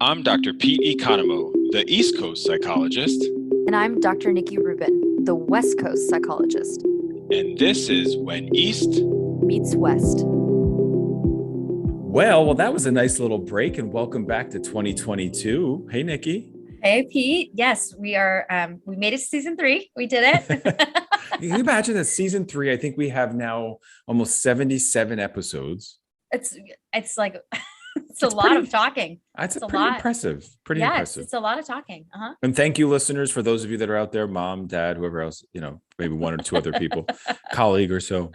I'm Dr. Pete Economo, the East Coast psychologist. And I'm Dr. Nikki Rubin, the West Coast psychologist. And this is When East Meets West. Well, that was a nice little break, and welcome back to 2022. Hey, Nikki. Hey, Pete. Yes, we are. We made it to season 3. We did it. Can you imagine that season 3? I think we have now almost 77 episodes. It's like it's a lot of talking. It's pretty impressive. Pretty impressive. It's a lot of talking. And thank you, listeners, for those of you that are out there, mom, dad, whoever else, maybe one or two other people, colleague or so.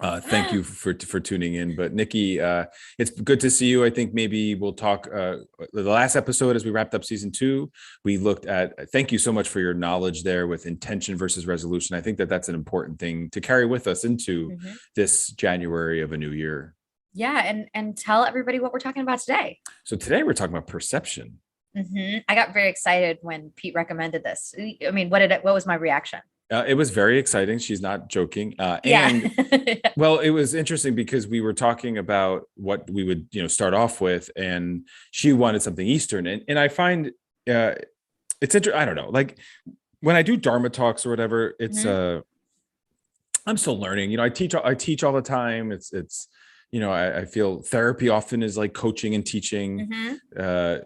Thank you for tuning in. But Nikki, it's good to see you. I think maybe we'll talk the last episode as we wrapped up season 2. We looked at, thank you so much for your knowledge there with intention versus resolution. I think that that's an important thing to carry with us into this January of a new year. Yeah. And tell everybody what we're talking about today. So today we're talking about perception. I got very excited when Pete recommended this. I mean, what was my reaction? It was very exciting. She's not joking. Yeah. Well, it was interesting because we were talking about what we would, start off with, and she wanted something Eastern. And I find it's interesting. I don't know, like when I do Dharma talks or whatever, it's I'm still learning. I teach all the time. It's I feel therapy often is like coaching and teaching.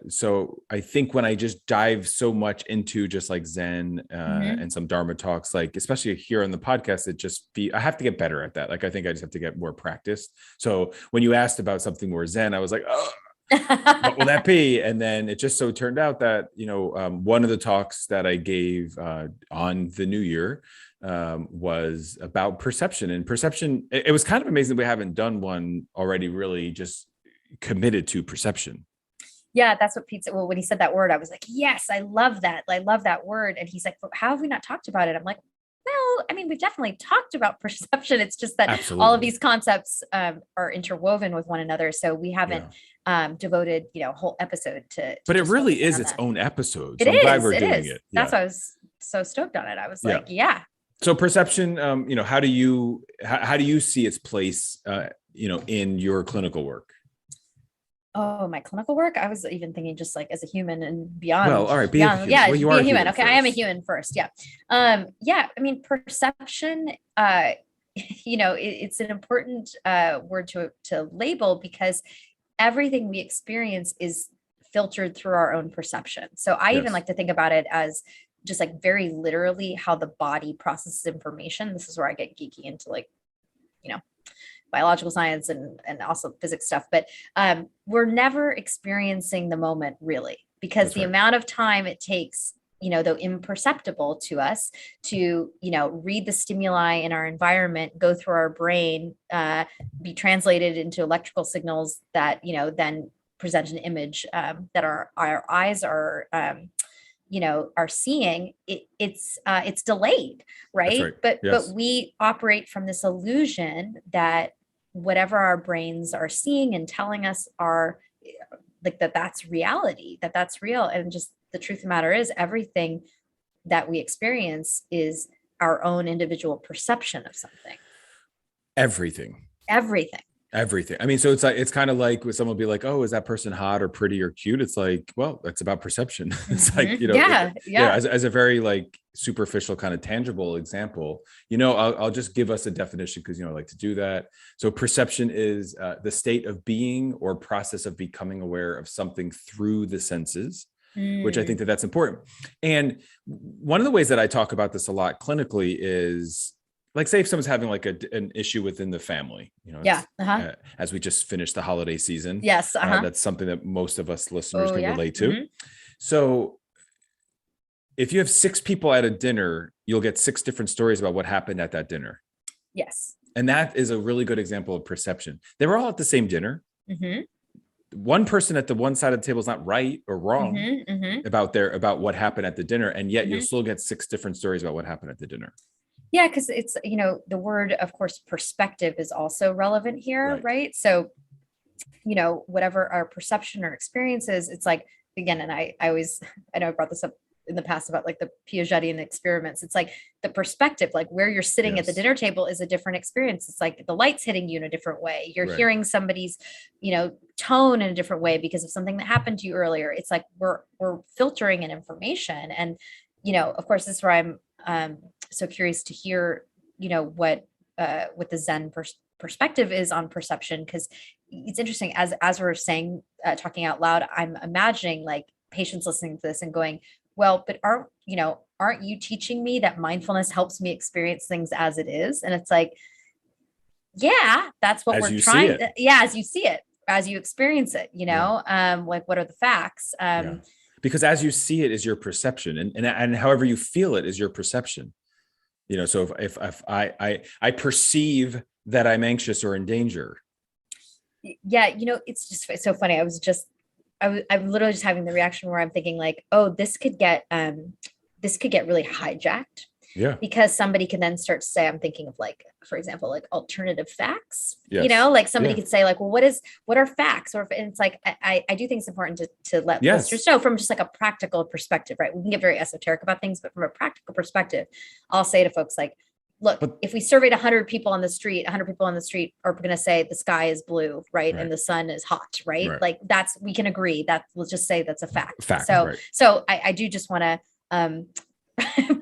So I think when I just dive so much into just like Zen and some Dharma talks, like especially here on the podcast, I have to get better at that. Like, I think I just have to get more practiced. So when you asked about something more Zen, I was like, oh, what will that be? And then it just so turned out that, one of the talks that I gave on the new year was about perception. And perception, it was kind of amazing we haven't done one already really just committed to perception. Yeah, that's what Pete said. Well, when he said that word, I was like, yes, I love that. I love that word. And he's like, well, how have we not talked about it? I'm like, well, I mean, we've definitely talked about perception. It's just that all of these concepts are interwoven with one another. So we haven't devoted, a whole episode to but it really is its own episode. So I'm glad we're doing it. Yeah. That's why I was so stoked on it. I was like, yeah. So perception, how do you see its place, in your clinical work? Oh, my clinical work. I was even thinking just like as a human and beyond. Well, all right. Be a human. Yeah, well, be a human. Okay. First. I am a human first. Yeah. I mean, perception, it's an important word to label because everything we experience is filtered through our own perception. So I even like to think about it as just like very literally how the body processes information. This is where I get geeky into like, biological science and also physics stuff, but we're never experiencing the moment really, because the amount of time it takes, though imperceptible to us to, read the stimuli in our environment, go through our brain, be translated into electrical signals that, then present an image that our eyes are seeing, it's delayed, right? But we operate from this illusion that whatever our brains are seeing and telling us are like that's reality, that's real. And just the truth of the matter is everything that we experience is our own individual perception of something. Everything. I mean, so it's kind of like when someone will be like, oh, is that person hot or pretty or cute? It's like, well, that's about perception. It's like, as a very like superficial kind of tangible example, I'll just give us a definition because, I like to do that. So perception is the state of being or process of becoming aware of something through the senses, which I think that's important. And one of the ways that I talk about this a lot clinically is, like, say if someone's having like an issue within the family, as we just finished the holiday season. Yes. That's something that most of us listeners can relate to. So if you have 6 people at a dinner, you'll get 6 different stories about what happened at that dinner. Yes. And that is a really good example of perception. They were all at the same dinner. One person at the one side of the table is not right or wrong about what happened at the dinner. And yet you'll still get 6 different stories about what happened at the dinner. Yeah, because it's, the word, of course, perspective is also relevant here, right? So, whatever our perception or experience is, it's like, again, and I know I brought this up in the past about like the Piagetian experiments. It's like the perspective, like where you're sitting at the dinner table is a different experience. It's like the light's hitting you in a different way. You're hearing somebody's, tone in a different way because of something that happened to you earlier. It's like we're filtering in information. And, of course, this is where I'm so curious to hear, what the Zen perspective is on perception, because it's interesting as we're saying, talking out loud, I'm imagining like patients listening to this and going, well, but aren't you teaching me that mindfulness helps me experience things as it is? And it's like, yeah, that's what we're trying. As you see it, as you experience it, like what are the facts? Because as you see it is your perception, and however you feel it is your perception. So if I perceive that I'm anxious or in danger. Yeah, it's just so funny. I'm literally just having the reaction where I'm thinking like, oh, this could get really hijacked. Yeah. Because somebody can then start to say, I'm thinking of like, for example, like alternative facts, yes. Like somebody could say like, well, what are facts? Or and it's like, I do think it's important to let listeners know from just like a practical perspective, right? We can get very esoteric about things, but from a practical perspective, I'll say to folks like, look, if we surveyed 100 people on the street are going to say the sky is blue, right? And the sun is hot, right? Like we can agree that let's just say that's a fact. So I do just want to,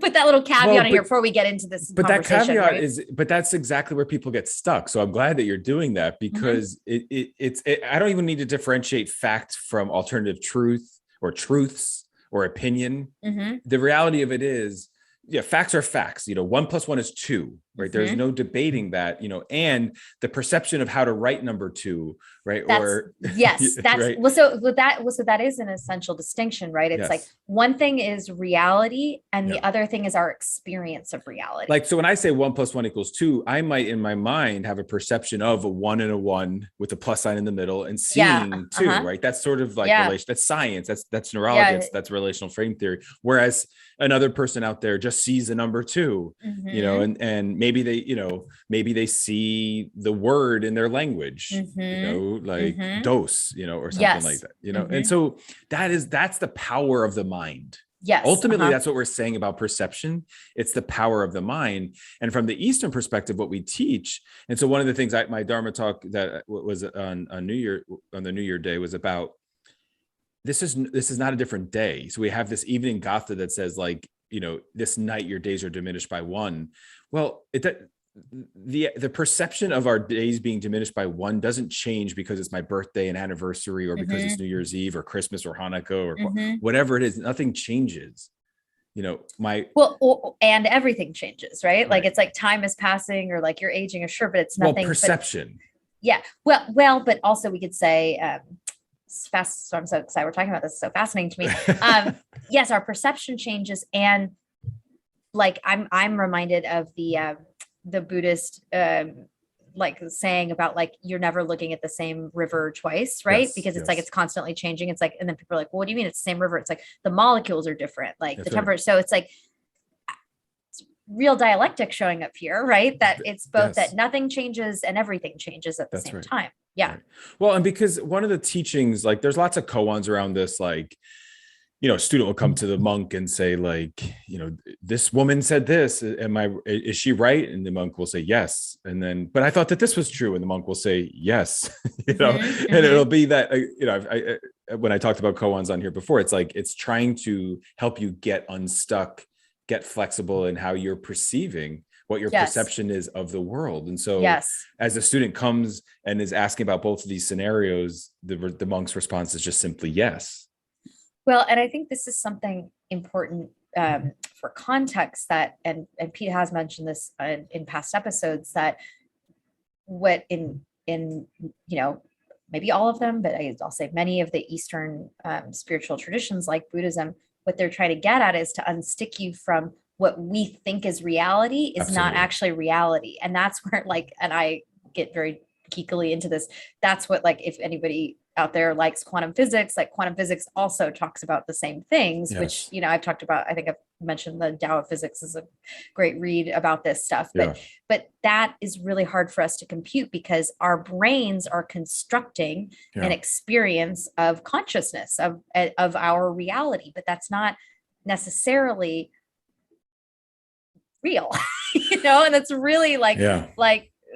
put that little caveat in here before we get into this. But that caveat but that's exactly where people get stuck. So I'm glad that you're doing that, because I don't even need to differentiate fact from alternative truth or truths or opinion. The reality of it is, facts are facts. 1 + 1 is 2, right? There's no debating that, and the perception of how to write number 2, right? That's right. So that is an essential distinction, right? It's like one thing is reality and the other thing is our experience of reality. Like, so when I say 1 + 1 = 2, I might in my mind have a perception of a 1 and a 1 with a plus sign in the middle and seeing 2, right? That's sort of like relation. That's science. That's neurology. That's relational frame theory. Whereas another person out there just sees the number 2, and maybe they see the word in their language, like dose, or something like that, and so that's the power of the mind. Yes. Ultimately, that's what we're saying about perception. It's the power of the mind. And from the Eastern perspective, what we teach. And so one of the things my Dharma talk that was on the New Year day was about, this is not a different day. So we have this evening gatha that says like, this night your days are diminished by 1. Well, the perception of our days being diminished by 1 doesn't change because it's my birthday and anniversary, or because it's New Year's Eve or Christmas or Hanukkah or whatever it is. Nothing changes. And everything changes, right? Like it's like time is passing, or like you're aging, or sure, but it's nothing. Perception. But also we could say, fast. So I'm so excited we're talking about this. It's so fascinating to me. Yes, our perception changes, and like I'm reminded of the Buddhist like saying about like you're never looking at the same river twice, right? Because it's like it's constantly changing. It's like, and then people are like, well, what do you mean it's the same river? It's like the molecules are different, like the temperature. So it's like it's real dialectic showing up here, right? That it's both that nothing changes and everything changes at the same time. Yeah. Well, and because one of the teachings, like there's lots of koans around this, like, a student will come to the monk and say like, this woman said this, is she right? And the monk will say, yes. And then, but I thought that this was true. And the monk will say, yes, and it'll be that, when I talked about koans on here before, it's like, it's trying to help you get unstuck, get flexible in how you're perceiving what your perception is of the world. And so as a student comes and is asking about both of these scenarios, the monk's response is just simply yes. Well, and I think this is something important for context that, and Pete has mentioned this in past episodes, that what in maybe all of them, but I'll say many of the Eastern spiritual traditions like Buddhism, what they're trying to get at is to unstick you from what we think is reality is not actually reality. And that's where and I get very geekily into this. That's what, like, if anybody out there likes quantum physics, like quantum physics also talks about the same things, which, I've talked about, I think I've mentioned the Tao of Physics is a great read about this stuff, but that is really hard for us to compute because our brains are constructing an experience of consciousness of our reality, but that's not necessarily real, and it's really like, ooh,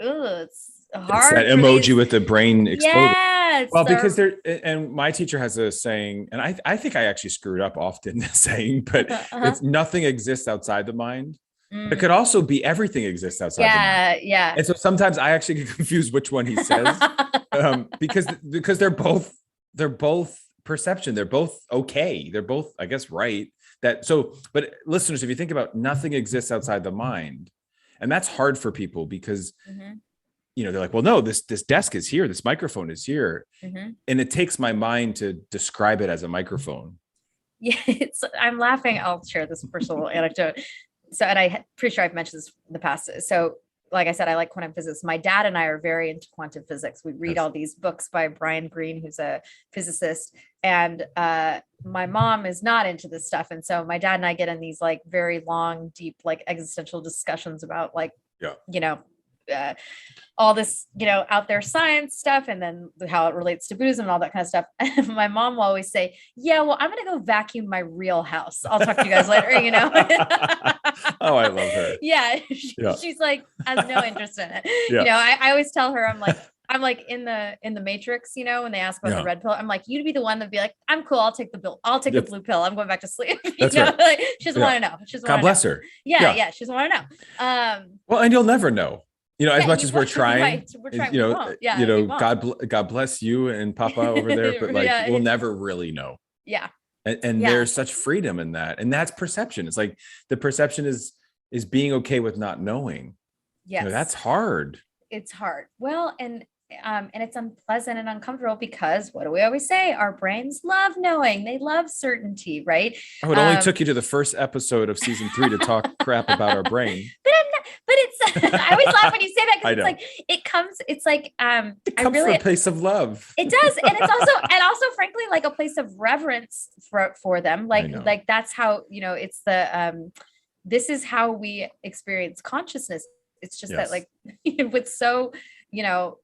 it's hard. It's that emoji with the brain exploding. Yeah. Well, because and my teacher has a saying, and I think I actually screw it up often saying, but it's nothing exists outside the mind. It could also be everything exists outside the mind. Yeah. And so sometimes I actually get confused which one he says, because they're both perception. They're both okay. They're both, I guess, right. But listeners, if you think about nothing exists outside the mind, and that's hard for people because, they're like, well, no, this desk is here. This microphone is here. And it takes my mind to describe it as a microphone. Yeah. I'm laughing. I'll share this personal anecdote. So, and I'm pretty sure I've mentioned this in the past. So like I said, I like quantum physics. My dad and I are very into quantum physics. We read all these books by Brian Greene, who's a physicist. And my mom is not into this stuff. And so my dad and I get in these like very long, deep, like existential discussions about like, all this, out there science stuff, and then how it relates to Buddhism and all that kind of stuff. And my mom will always say, yeah, well, I'm going to go vacuum my real house. I'll talk to you guys later, Oh, I love her. Yeah. She's like, has no interest in it. I always tell her, I'm like in the Matrix, when they ask about the red pill, I'm like, you'd be the one that'd be like, I'm cool. I'll take the pill. I'll take the blue pill. I'm going back to sleep. That's right. Like, she doesn't want to know. God bless her. Yeah. She doesn't want to know. Well, and you'll never know. As much as we're trying, right. We're trying, God bless you and Papa over there, but like, we'll never really know. Yeah. And there's such freedom in that. And that's perception. It's like the perception is being okay with not knowing. Yes. That's hard. It's hard. Well, and it's unpleasant and uncomfortable because what do we always say? Our brains love knowing. They love certainty, right? Oh, it only took you to the first episode of season 3 to talk crap about our brain. But it's, I always laugh when you say that because it's like, it comes from a place of love. It does. And it's also frankly, like a place of reverence for them. Like that's how, it's this is how we experience consciousness. It's just that like, what's so,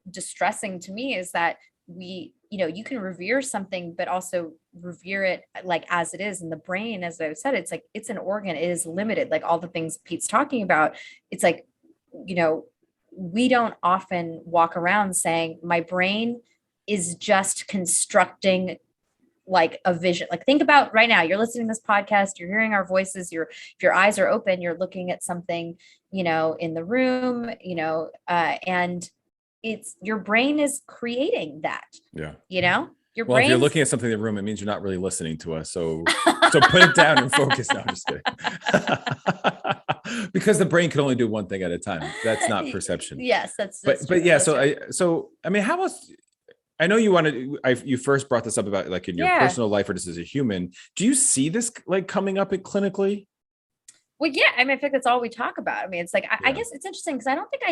distressing to me is that you can revere something, but also revere it like as it is. And the brain, as I said, it's like, it's an organ. It is limited. Like all the things Pete's talking about, it's like, we don't often walk around saying my brain is just constructing like a vision. Like think about right now, you're listening to this podcast, you're hearing our voices, if your eyes are open, you're looking at something, in the room, and it's your brain is creating that. Yeah. Your brain. If you're looking at something in the room, it means you're not really listening to us. So put it down and focus. No, I'm just kidding. Because the brain can only do one thing at a time. That's not perception. Yes, that's but yeah. So I mean, how else? I know you first brought this up about like in your personal life or just as a human. Do you see this like coming up clinically? Well, yeah. I mean, I think that's all we talk about. I mean, it's like, I guess it's interesting because I don't think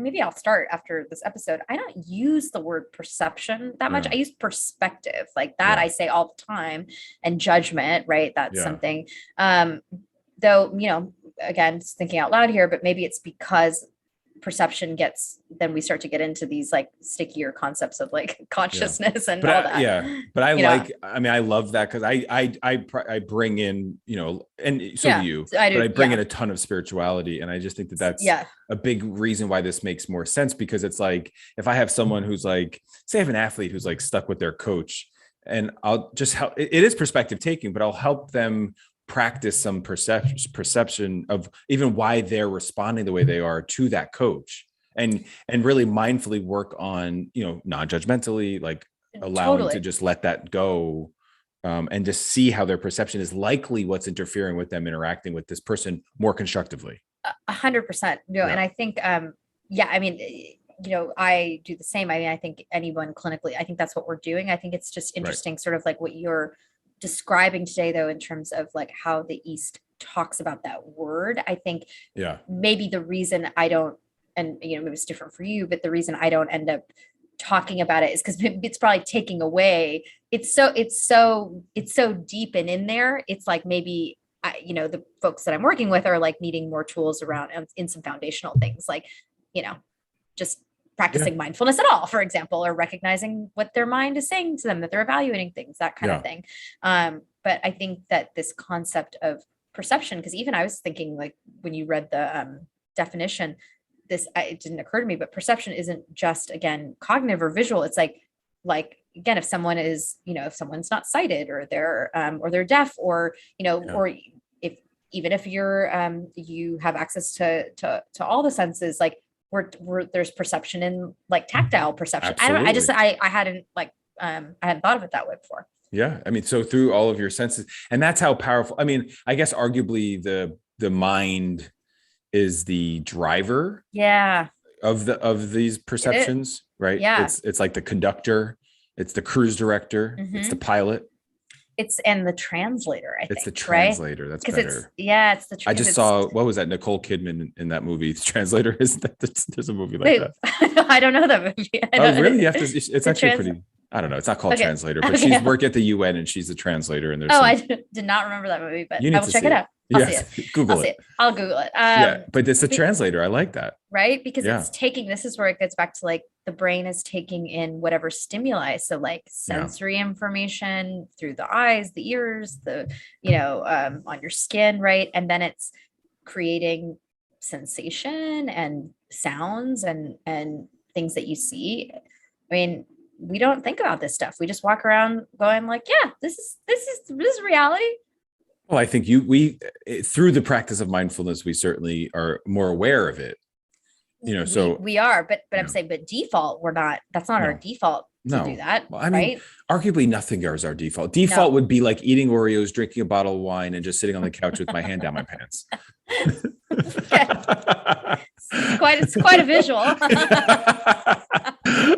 maybe I'll start after this episode. I don't use the word perception that much. I use perspective like that. I say all the time, and judgment, right? That's something, though, again, just thinking out loud here, but maybe it's because perception then we start to get into these like stickier concepts of like consciousness and all that. But I love that because I bring in, and so do you, but I bring in a ton of spirituality. And I just think that's a big reason why this makes more sense, because it's like, if I have someone who's like, say I have an athlete who's like stuck with their coach, and I'll just help, it is perspective taking, but I'll help them practice some perception of even why they're responding the way they are to that coach, and really mindfully work on, non-judgmentally, like allowing to just let that go, and just see how their perception is likely what's interfering with them interacting with this person more constructively. 100%. And I think, I mean, I do the same. I mean, I think anyone clinically, I think that's what we're doing. I think it's just interesting, sort of like what you're describing today, though, in terms of like how the East talks about that word. I think maybe the reason I don't, and maybe it's different for you, but the reason I don't end up talking about it is because it's probably taking away. It's so deep and in there. It's like maybe the folks that I'm working with are like needing more tools around in some foundational things, like just practicing mindfulness at all, for example, or recognizing what their mind is saying to them, that they're evaluating things, that kind of thing. But I think that this concept of perception, because even I was thinking, like, when you read the definition, it didn't occur to me, but perception isn't just, again, cognitive or visual. It's like again, if someone is, if someone's not sighted, or they're deaf, or or even if you're you have access to all the senses, like there's perception in like tactile perception. Absolutely. I hadn't I hadn't thought of it that way before. Yeah. I mean, so through all of your senses, and that's how powerful, I mean, I guess arguably the mind is the driver of these perceptions, right? Yeah. It's like the conductor, it's the cruise director, it's the pilot. And the translator, I think. It's the translator. Right? That's better. It's the I just saw, what was that? Nicole Kidman in that movie, The Translator. There's a movie like that. I don't know that movie. Oh, really? You have to, it's actually pretty, I don't know. It's not called Translator, but she's working at the UN and she's the translator. And there's I did not remember that movie, but I will check it out. I'll see it. Google it. I'll Google it. But it's the translator. I like that. Right? Because this is where it gets back to like the brain is taking in whatever stimuli. So like sensory information through the eyes, the ears, on your skin, right? And then it's creating sensation and sounds and things that you see. I mean, we don't think about this stuff. We just walk around going like, yeah, this is reality. Well, I think we through the practice of mindfulness, we certainly are more aware of it. So we are, but I'm saying, but default, we're not. That's not our default to do that. Well, I mean, arguably nothing is our default. Default would be like eating Oreos, drinking a bottle of wine, and just sitting on the couch with my hand down my pants. It's quite a visual.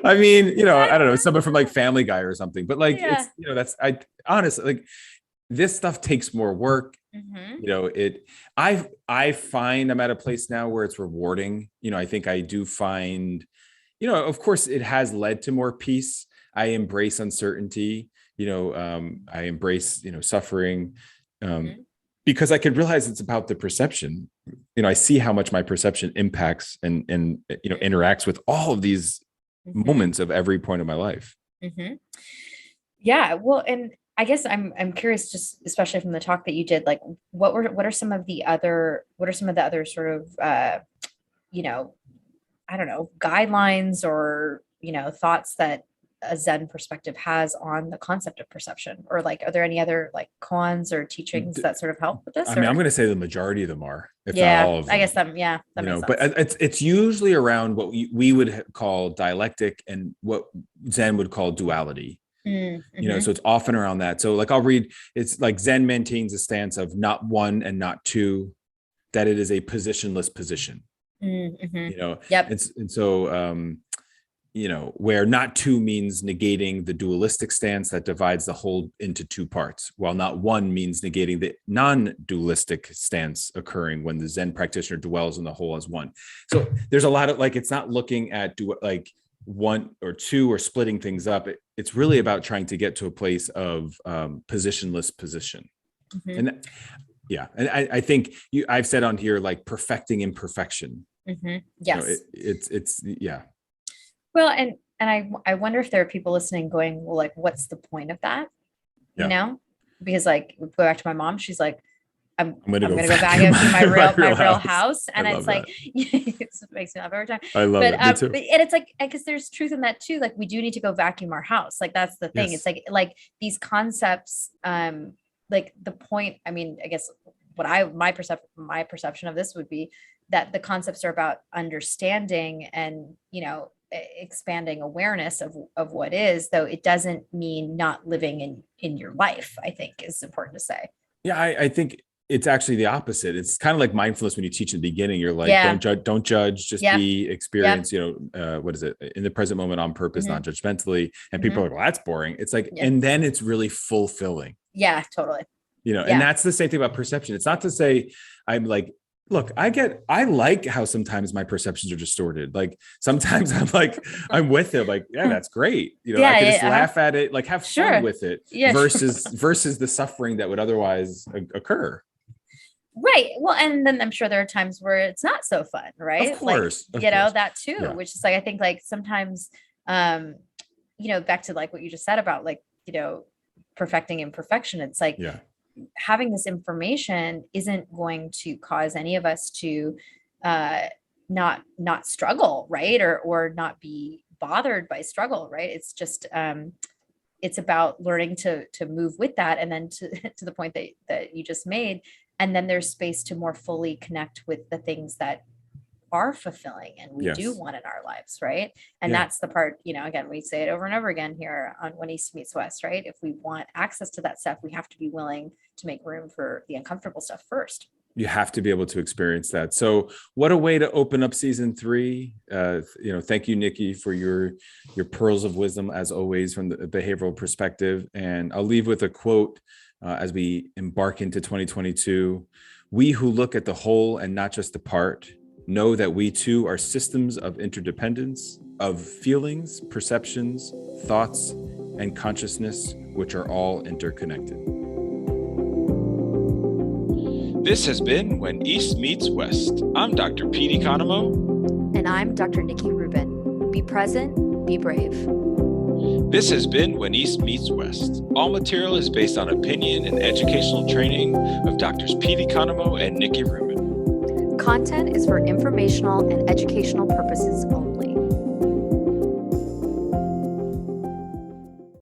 I mean, I don't know, someone from like Family Guy or something, but like it's I honestly like. This stuff takes more work. I find I'm at a place now where it's rewarding. I think I do find, of course it has led to more peace. I embrace uncertainty. I embrace, suffering, because I could realize it's about the perception. I see how much my perception impacts and interacts with all of these moments of every point of my life. Yeah. Well, and I guess I'm curious, just especially from the talk that you did, like what are some of the other sort of I don't know, guidelines or thoughts that a Zen perspective has on the concept of perception, or like are there any other like koans or teachings that sort of help with this? I mean, I'm going to say the majority of them are, if not all of them. I guess that makes sense. But it's usually around what we would call dialectic and what Zen would call duality. So it's often around that. So like I'll read, it's like Zen maintains a stance of not one and not two, that it is a positionless position. And so where not two means negating the dualistic stance that divides the whole into two parts, while not one means negating the non-dualistic stance occurring when the Zen practitioner dwells in the whole as one. So there's a lot of like, it's not looking at like one or two or splitting things up. It's really about trying to get to a place of positionless position. And I think I've said on here, like perfecting imperfection. Yes. It's Well, and I wonder if there are people listening going, well, like, what's the point of that? Because like, go back to my mom, she's like, I'm gonna go back into my real house. And it's like, it makes me laugh every time. I love it. Me too. And it's like, because there's truth in that too. Like we do need to go vacuum our house. Like that's the thing. Yes. It's like these concepts, like the point, I mean, I guess my perception of this would be that the concepts are about understanding and, expanding awareness of what is, though it doesn't mean not living in your life, I think is important to say. Yeah. I think it's actually the opposite. It's kind of like mindfulness when you teach in the beginning, you're like, don't judge, just be, experience, what is it? In the present moment on purpose, not judgmentally. And people are like, well, that's boring. It's like, and then it's really fulfilling. Yeah, totally. And that's the same thing about perception. It's not to say I'm like, look, I like how sometimes my perceptions are distorted. Like sometimes I'm like, I'm with it. Like, yeah, that's great. I can just laugh at it, like have fun with it versus the suffering that would otherwise occur. Right. Well, and then I'm sure there are times where it's not so fun, right? Of course. Like, that too, which is like, I think like sometimes, back to like what you just said about like, perfecting imperfection. It's like Yeah. having this information isn't going to cause any of us to not struggle, right? Or not be bothered by struggle, right? It's just it's about learning to move with that, and then to the point that you just made, and then there's space to more fully connect with the things that are fulfilling and we do Yes. want in our lives, right? And Yeah. that's the part, again, we say it over and over again here on When East Meets West, right? If we want access to that stuff, we have to be willing to make room for the uncomfortable stuff first. You have to be able to experience that. So what a way to open up season 3. Thank you, Nikki, for your pearls of wisdom, as always, from the behavioral perspective. And I'll leave with a quote as we embark into 2022. We who look at the whole and not just the part know that we too are systems of interdependence, of feelings, perceptions, thoughts, and consciousness, which are all interconnected. This has been When East Meets West. I'm Dr. Pete Economo. And I'm Dr. Nikki Rubin. Be present, be brave. This has been When East Meets West. All material is based on opinion and educational training of Drs. Pete Economo and Nikki Rubin. Content is for informational and educational purposes only.